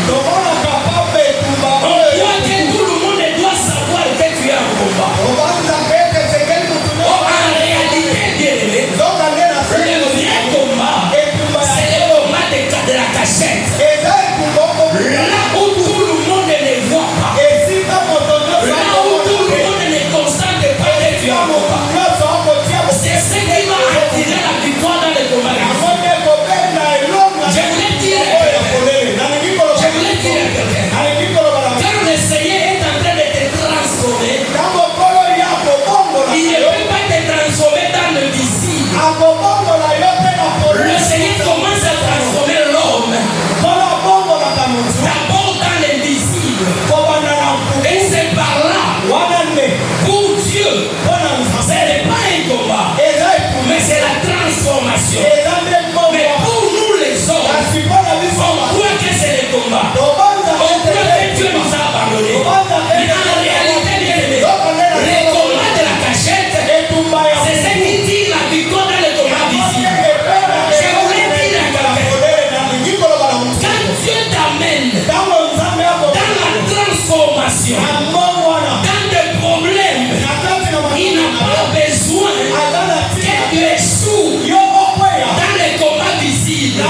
croit que tout le monde doit savoir que tu es en combat. Oh, en réalité, bien aimé, le vrai combat, c'est le combat de la cachette. Là où tout le monde ne voit pas. Là où tout le monde ne constate pas que tu es en combat. C'est ce qui va attirer la victoire dans le combat. Je voulais dire à quelqu'un. Quand le Seigneur est en train de te transformer, il ne peut pas te transformer dans le visible. Le Seigneur commence à transformer l'homme d'abord dans l'invisible. Et c'est par là, pour Dieu, ce n'est pas un combat, mais c'est la transformation. Mais pour nous les hommes, on croit que c'est le combat. On croit que Dieu nous a abandonnés. Mais en réalité, bien aimé, le combat de la cachette, c'est ce qui dit la victoire dans le combat visible. Je voulais dire à quelqu'un, quand Dieu t'amène dans la transformation, dans des problèmes, il n'a pas besoin que tu échoues dans le combat visible.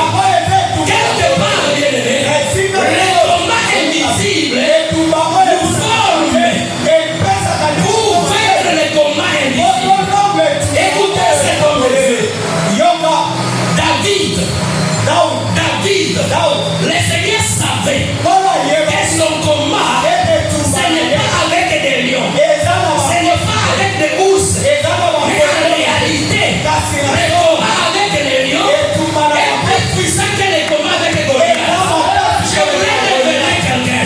Quelque part, bien aimé, le combat invisible nous forme pour vaincre le combat invisible. Écoutez ce qu'on me dit. David, le Seigneur savait que son combat, ce n'est pas avec des lions, ce n'est pas avec des ours, mais en réalité, le combat avec les lions est plus puissant que le combat avec les Goliath. Je voulais révéler quelqu'un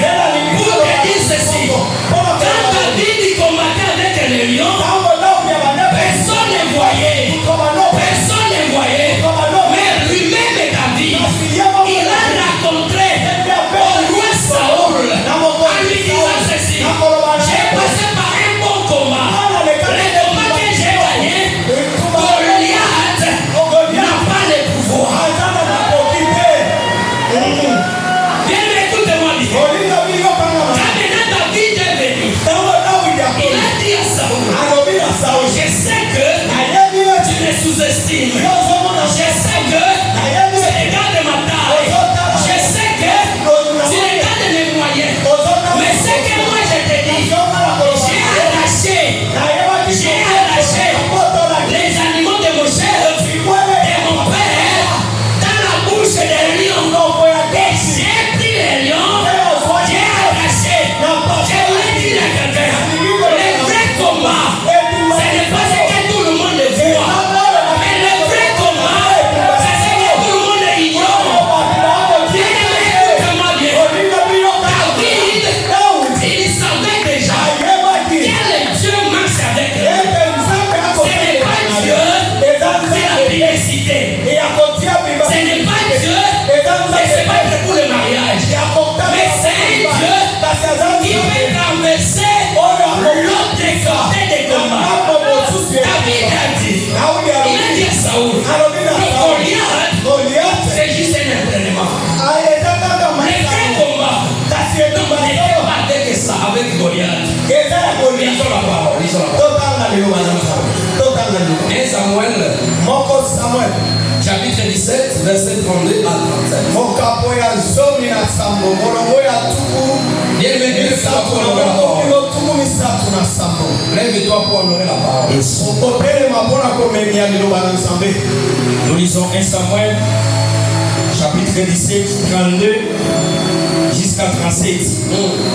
pour te dire ceci. Quand David combattait avec les lions, personne ne voyait. Mais lui-même, David, il a rencontré au roi Saoul en lui disant ceci. J'ai passé par un bon combat. Le combat que j'ai gagné, Goliath n'a pas le pouvoir. Bien, écoutez-moi bien. Quand maintenant David est venu, il a dit à Saoul, je sais que tu me sous-estimes. Je sais que tu regardes ma taille. Je sais que tu regardes mes moyens. Mais ce que moi je te dis, j'ai arraché les animaux de mon chef, de mon père, dans la bouche des lions. Et j'ai pris les lions, j'ai arraché. Je voulais dire à quelqu'un, le vrai combat, ce n'est pas ce que tout le monde voit. Mais le vrai combat, c'est ce que tout le monde ignore. Bien aimé, écoutez-moi bien. David, il savait déjà quel Dieu marche avec lui. Ce n'est pas Dieu, c'est la publicité. Ce n'est pas Dieu, c'est pas pour le mariage. Mais c'est un Dieu qui peut traverser l'autre côté des combats. David a dit, il a dit à Saoul, le Goliath, c'est juste un entraînement. Le vrai combat, n'était pas avec ça, avec Goliath. Lisons la parole. 1 Samuel, chapitre 17, verset 32 à 37. Lève-toi pour honorer la parole. Nous lisons 1 Samuel, chapitre 17, 32 jusqu'à 37.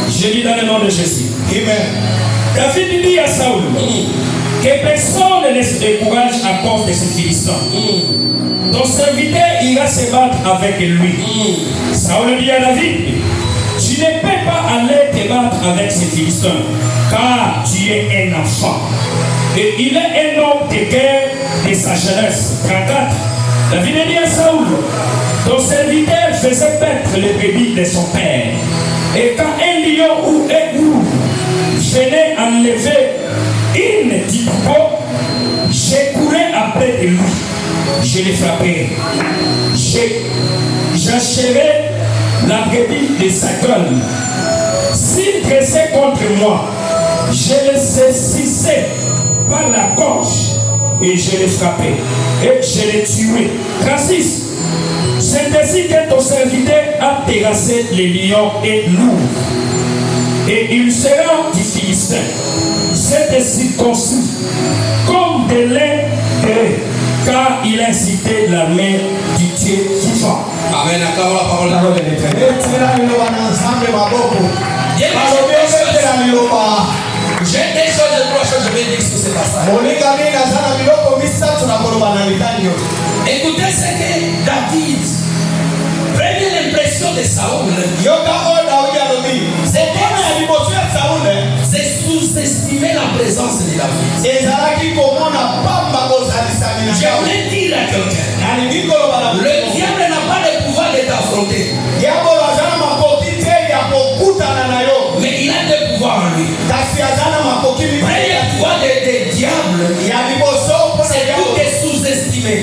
Je lis dans le nom de Jésus. Amen. David dit à Saoul que personne ne se décourage à cause de ce Philistin. Ton serviteur ira se battre avec lui. Saoul dit à David, tu ne peux pas aller te battre avec ce Philistin, car tu es un enfant. Et il est un homme de guerre de sa jeunesse. 34. David dit à Saoul, ton serviteur faisait paître les brebis de son père. Et quand un lion ou un loup venait enlever une du troupeau, je courais après de lui. Je le frappais. J'achevais la brebis de sa gueule. S'il pressait contre moi, je le saisissais par la gorge et je le frappais et je le tuais. 36. C'est ainsi que ton serviteur a terrassé les lions et loups. Et il sera du Philistin. C'est circoncis comme de lait car il a incité l'armée du Dieu vivant. Amen. Accorde la parole de l'Éternel. J'ai des choses de trois choses, je vais dire sur ce passage. Écoutez ce que David, première impression de Saoul, c'est sous-estimer la présence de David. Je voulais dire à quelqu'un, le diable n'a pas le pouvoir de t'affronter, mais il a des pouvoirs en lui. Le premier pouvoir des diables, c'est pour te sous-estimer,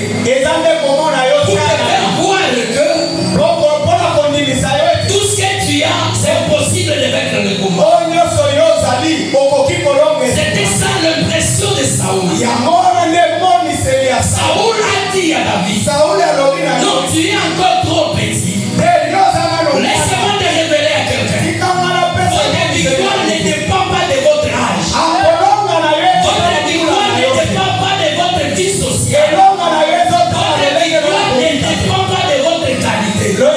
pour te faire voir que tout ce que tu as, c'est impossible de mettre le combat. C'était ça l'impression de Saoul. Saoul a dit à David, non, tu es encore trop petit. Laissez-moi te révéler à quelqu'un. Votre victoire ne dépend pas de votre âge. Votre victoire ne dépend pas de votre vie sociale. Votre victoire ne dépend pas de votre qualité. Que ce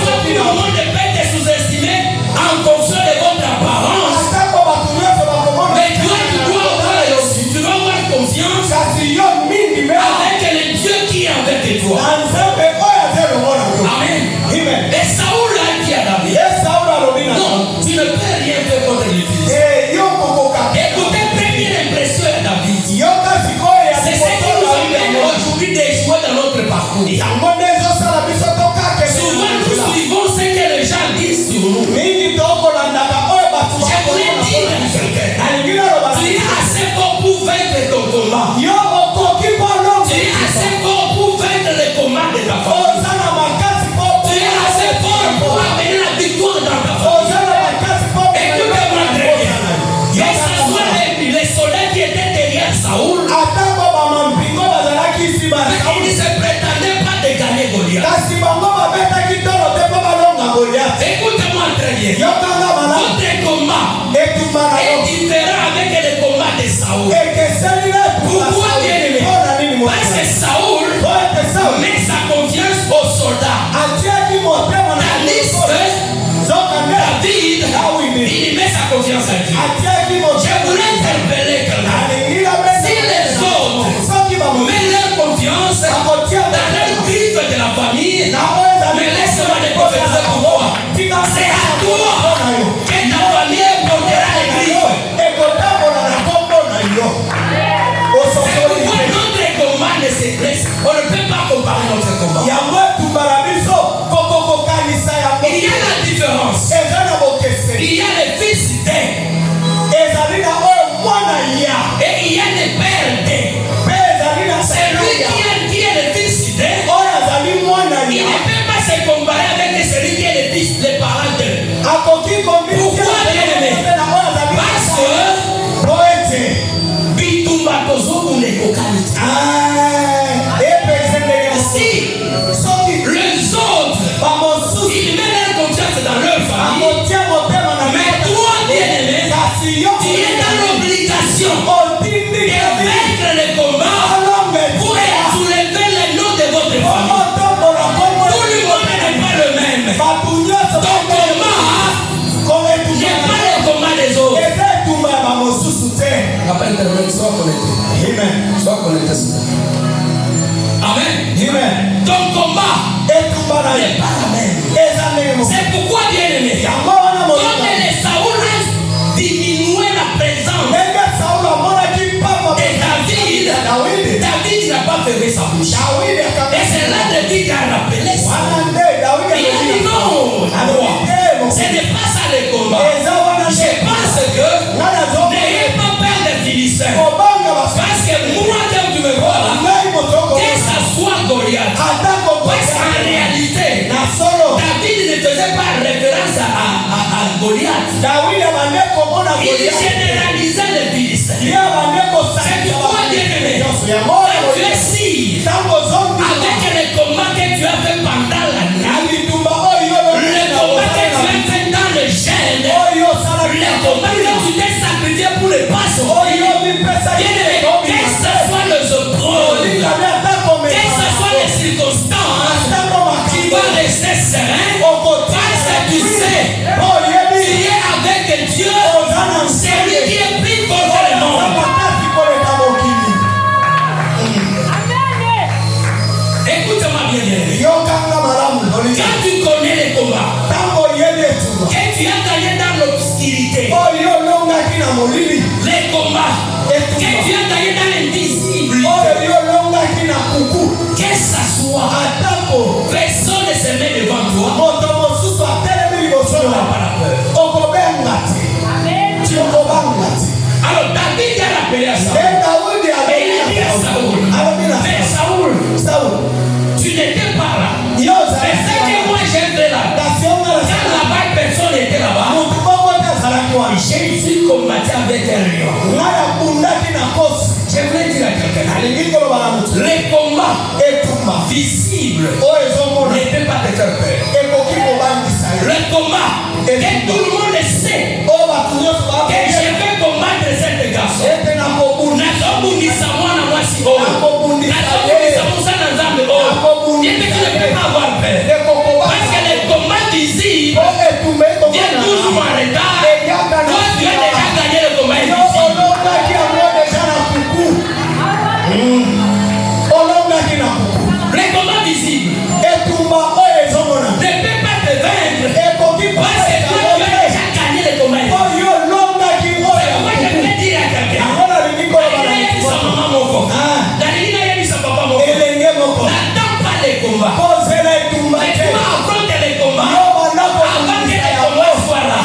soit tout le monde peut te sous-estimer en fonction de votre apparence. Mais toi, tu dois avoir confiance avec le Dieu qui est avec toi. Amen. Et Saoul a dit à David, non, tu ne peux rien faire contre les Philistins. Écoutez, première impression à David, c'est ce qui nous amène aujourd'hui d'échouer dans notre parcours. Souvent nous suivons ce que les gens disent sur nous. Je voulais dire à quelqu'un, tu es assez fort pour vaincre ton combat. Tu es assez fort pour vaincre le combat de ta famille. Tu es assez fort pour amener la victoire dans ta famille. Écoutez-moi très bien. Que ce soit les soldats qui étaient derrière Saoul, ils ne se prétendaient pas de gagner Goliath. Écoutez-moi très bien. Votre combat est différent avec le combat de Saoul. Pourquoi, bien-aimé? Parce que Saoul met sa confiance aux soldats. Tandis que David, il met sa confiance à Dieu. Je voulais interpeller quelqu'un. Si les autres mettent leur confiance dans leur griffe de la famille, mais laisse-moi les prophétiser pour moi. C'est à toi que ta famille portera les griffes. C'est pourquoi notre combat ne se blesse. On ne peut pas comparer notre combat. Il y a la différence. Il y a les fils d'Ain et il y a les pères d'Ain. Celui qui est le fils d'Ain, il ne peut pas se comparer avec celui qui est le fils des parents d'Ain. Pourquoi, bien-aimé? Parce que Bitumba Tozo ne kokanite. Si les autres, ils mettent leur confiance dans leur famille, mais toi, bien-aimé, tu es dans l'obligation de vaincre le combat pour soulever le nom de votre famille. Tout le monde n'est pas le même. Ton combat n'est pas le combat des autres. Après intervenir, sois connecté. Amen. Sois connecté. Amen. Ton combat n'est pas la même. C'est pourquoi, bien-aimé, comme les Saoul a diminué la présence de David n'a pas fermé sa bouche. Et c'est là que David a rappelé ça. Il a dit non, ce n'est pas ça le combat. Je pense que n'ayez pas peur des Philistins. Parce que moi, quand tu me vois là, que ça soit Goliath, parce qu'en réalité, David face à Goliath, il généralisait les Philistins. C'est pourquoi, bien-aimé, quand tu es si avec les combats que tu as fait pendant la nuit, les combats que tu as fait dans le gène, les combats que tu t'es sacrifié pour les passes, bien-aimé, que ce soit les opprones, que ce soit les circonstances, tu vas rester serein parce que tu sais, tu es avec Dieu, c'est lui qui est plus fort que le monde. Écoute-moi bien. Quand tu connais les combats, que tu as gagné dans l'obscurité, les combats, que tu as gagné dans l'invisible, que ça soit, personne ne se met devant toi. Tu n'auras pas la peur. Alors David a appelé à Saoul. Et il a dit à Saoul, mais Saoul, tu n'étais pas là. Mais c'est que moi j'ai fait là. Quand là-bas personne n'était là-bas, j'ai dû combattre avec un lion. Je voulais dire à quelqu'un, les combats visibles ne peuvent pas te faire peur. Le combat que tout le monde sait que je vais combattre cet garçon. Nazobundisa mwana mwasi oyo. Nazobundisa musana nzambe oyo. Il ne peut pas avoir peur. Parce que les combats visibles viennent toujours en retard. Toi tu as déjà gagné le combat invisible. Les combats visibles ne peuvent pas te vaincre. Parce que toi tu as déjà gagné le combat invisible. Moi je voulais dire à quelqu'un, il a dit sa maman mon corps, il a dit sa papa mon corps, n'attends pas les combats, mais tu vas affronter les combats avant que les combats soient là.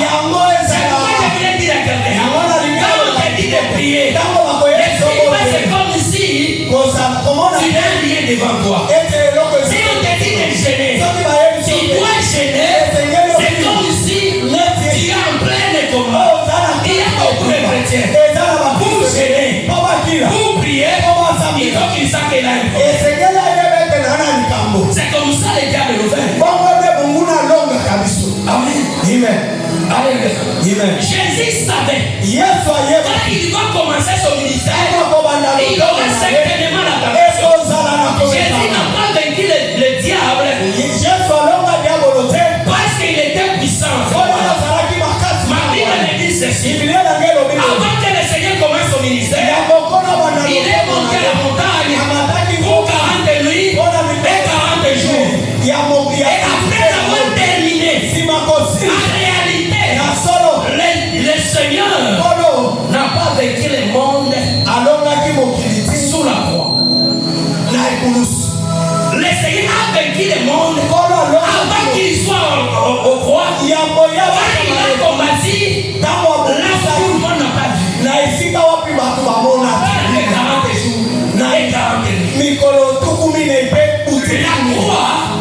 C'est pourquoi je voulais dire à quelqu'un, quand on te dit de prier, c'est comme si tu n'as rien devant toi. Si on te dit de gêner, tu dois gêner, c'est comme si tu es en plein combat. Il y a beaucoup de chrétiens. Pour gêner, pour prier, il faut qu'ils sachent qu'il a une problème. C'est comme ça les diables nous fait. Amen. Alléluia. Jésus savait. Quand il va commencer son ministère, il aura certainement la permission. Jésus n'a pas vaincu le diable parce qu'il était puissant. Ma Bible me dit ceci. Avant que le Seigneur commence son ministère, il est monté à la montagne pour 40 nuits et 40 jours. Et après avoir terminé, en réalité, le Seigneur n'a pas vaincu le monde sous la croix. Le Seigneur a vaincu le monde avant qu'il soit au croix. Quand il a combattu, là tout le monde n'a pas vu. Et 40 jours et 40 nuits. La croix,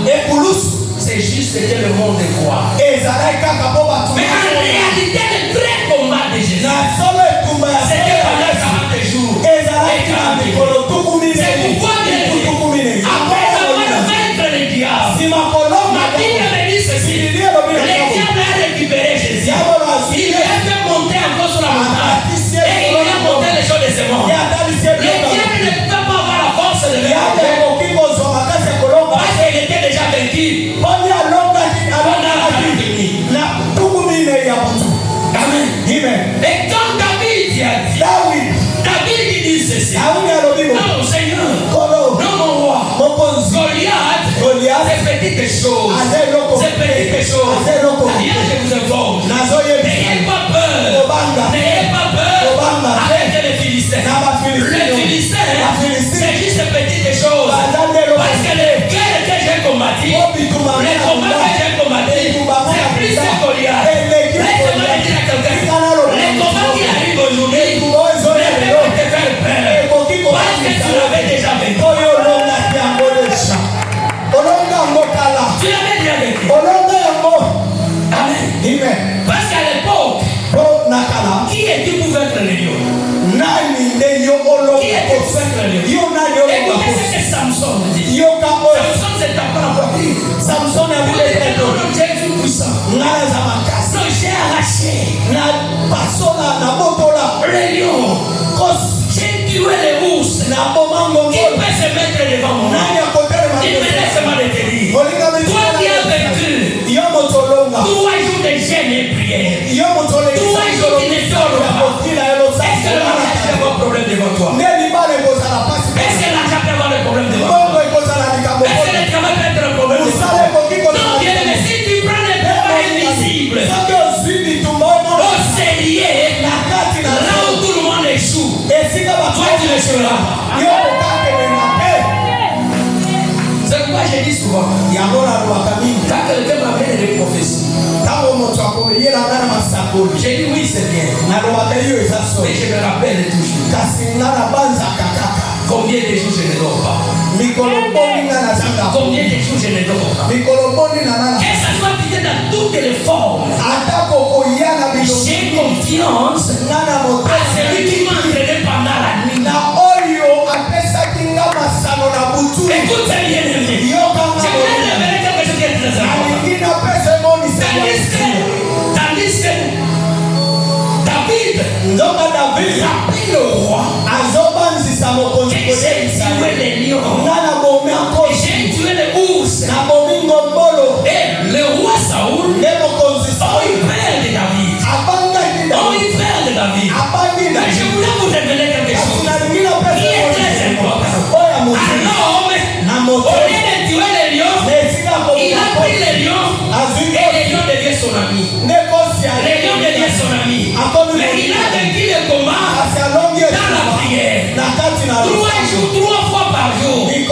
c'est juste que le monde croit. Mais en réalité, le vrai combat de Jésus, c'était pendant 40 jours et 40 nuits. C'est pourquoi après avoir vaincre le diable, ma Bible me dit ceci. Le diable a récupéré Jésus. Il lui a fait monter encore sur la montagne. Et il lui a monté les choses de ce monde. Le diable ne peut pas avoir la force de vaincre. Parce qu'il était déjà vaincu. Amen. Et quand David a dit, David dit ceci. Non, Seigneur. Non, mon roi. Goliath, c'est petite chose. C'est petite chose. Rien, je vous informe. N'ayez pas peur. N'ayez pas peur. Donc j'ai arraché le lion. J'ai tué les mousses. Qui peut se mettre devant moi? Il me laisse mal te dire. Toi qui as vaincu 3 jours de jeûne et prière, 3 jours qui ne dort pas. Est-ce que le mariage peut avoir un problème devant toi? Est-ce que l'argent peut avoir un problème devant toi? Est-ce que le travail peut être un problème devant toi? Non, bien aimé, si tu prends les pouvoirs invisibles au sérieux, là où tout le monde échoue, toi tu le seras. C'est pourquoi je dis souvent, quand quelqu'un m'amène des prophéties, j'ai dit oui c'est bien, mais je me rappelle toujours combien de jours je ne dors pas. Combien de jours je ne dors pas. Que ça soit fait dans toutes les formes, j'ai confiance à celui qui m'a entraîné pendant la nuit. Écoute bien aimé, je voulais révéler quelque chose qui est très important. Tandis que David rappelle le roi que j'ai tué les lions, j'ai tué les ours, et le roi Saoul, il perd de David. Il perd de David. Mais je voulais vous révéler quelque chose qui est très important. Alors, au lieu de tuer les lions, il a pris les lions et les lions deviennent son ami. Les lions deviennent son ami. Mais il a vaincu le combat dans la prière. 3 jours, 3 fois par jour. Il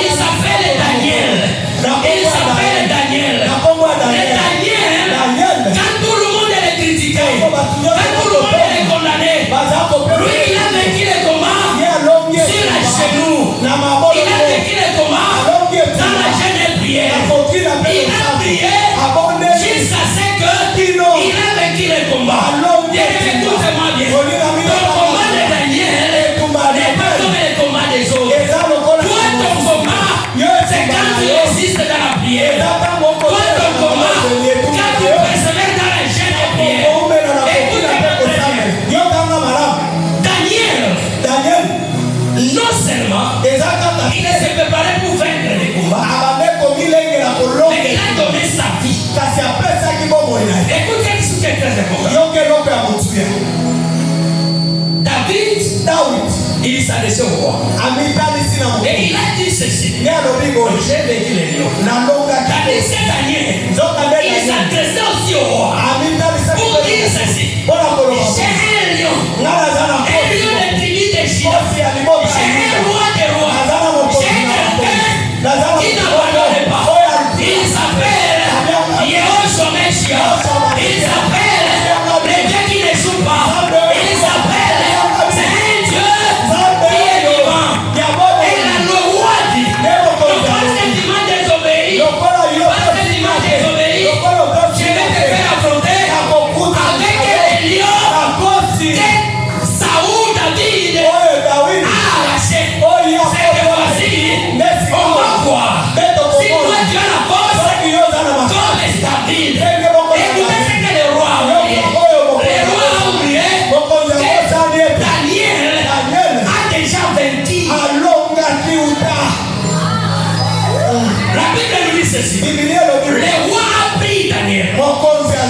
s'appelle Daniel. Il s'appelle Daniel. Daniel, quand tout le monde est critiqué, quand tout le monde est condamné, lui il a vaincu le combat sur les genoux. Il a vaincu le combat dans la jeûne et prière. Il a prié jusqu'à ce qu'il a vaincu le combat. Écoutez-moi bien. Le combat de Daniel n'est pas comme le combat des autres. Toi, ton combat, c'est quand tu résistes dans la prière. Toi, ton combat, quand tu persévères dans la jeûne et prière. Écoutez-moi bien. Daniel, non seulement il s'est préparé pour vaincre les combats, mais il a donné sa vie. Écoutez ce qui est très important. David, il s'adressait au roi. Et il a dit ceci. J'ai vaincu les lions. Tandis que Daniel, il s'adressait aussi au roi pour dire ceci. J'ai un lion de tribu de Juda. J'ai un roi des rois. J'ai quelqu'un qui n'abandonne pas. Il s'appelle Yehoshua. Il s'appelle le Dieu qui ne joue pas. Il s'appelle, c'est un Dieu qui est vivant. Et le roi dit, parce que tu m'as désobéi, je vais te faire affronter avec les lions que Saoul David a arraché. Cette fois-ci, on va voir. Si toi tu as la force, comme David, écoutez ce que le roi a oublié. Le roi a oublié que Daniel a déjà vaincu. La Bible nous dit ceci. Le roi a pris Daniel.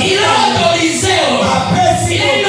Il a autorisé. Il a